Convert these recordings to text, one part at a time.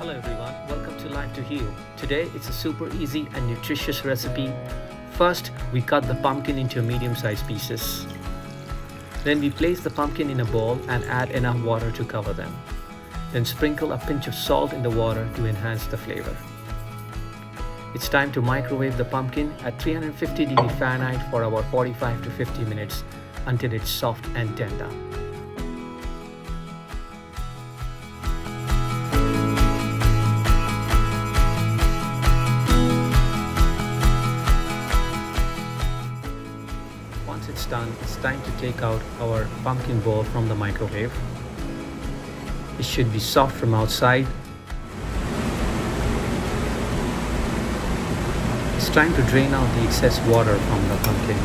Hello everyone, welcome to Life to Heal. Today it's a super easy and nutritious recipe. First, we cut the pumpkin into medium-sized pieces. Then we place the pumpkin in a bowl and add enough water to cover them. Then sprinkle a pinch of salt in the water to enhance the flavor. It's time to microwave the pumpkin at 350 degrees Fahrenheit for about 45 to 50 minutes until it's soft and tender. Once it's done, it's time to take out our pumpkin bowl from the microwave. It should be soft from outside. It's time to drain out the excess water from the pumpkin.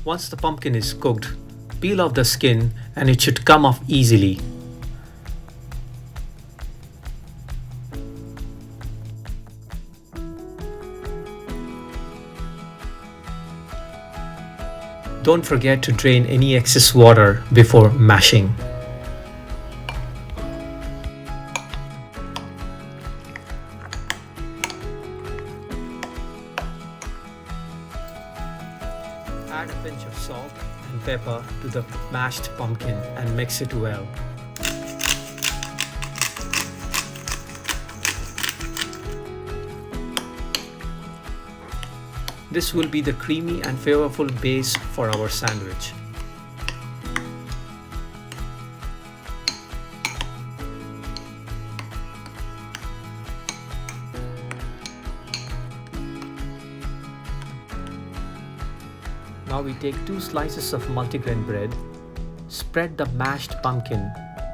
Once the pumpkin is cooked, peel off the skin and it should come off easily. Don't forget to drain any excess water before mashing. Add a pinch of salt and pepper to the mashed pumpkin and mix it well. This will be the creamy and flavorful base for our sandwich. Now we take 2 slices of multigrain bread, spread the mashed pumpkin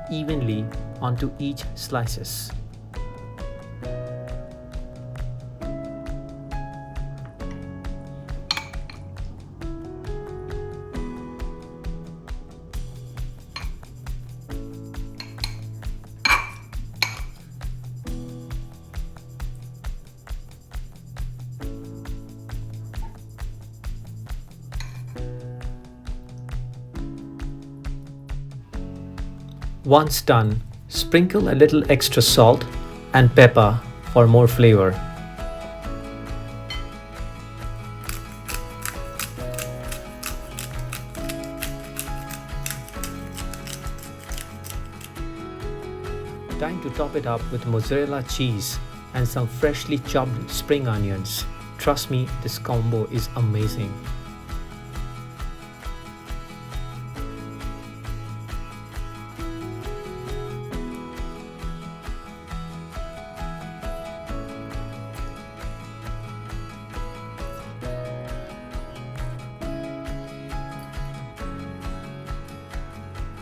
evenly onto each slices. Once done, sprinkle a little extra salt and pepper for more flavor. Time to top it up with mozzarella cheese and some freshly chopped spring onions. Trust me, this combo is amazing.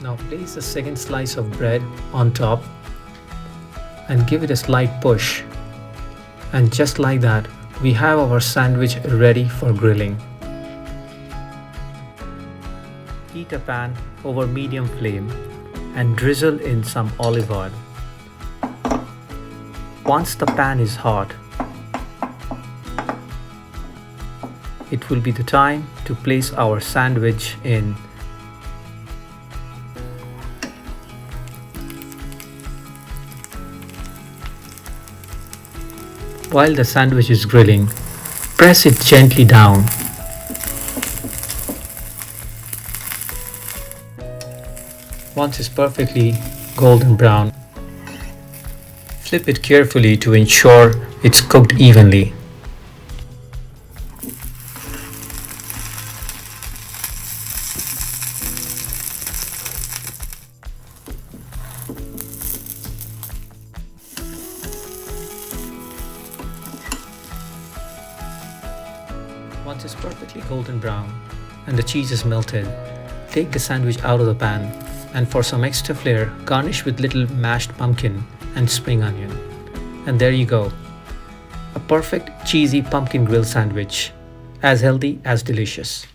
Now place a second slice of bread on top and give it a slight push. And just like that, we have our sandwich ready for grilling. Heat a pan over medium flame and drizzle in some olive oil. Once the pan is hot, it will be the time to place our sandwich in. While the sandwich is grilling, press it gently down. Once it's perfectly golden brown, flip it carefully to ensure it's cooked evenly. Once it's perfectly golden brown and the cheese is melted, take the sandwich out of the pan and for some extra flair, garnish with little mashed pumpkin and spring onion. And there you go, a perfect cheesy pumpkin grill sandwich, as healthy as delicious.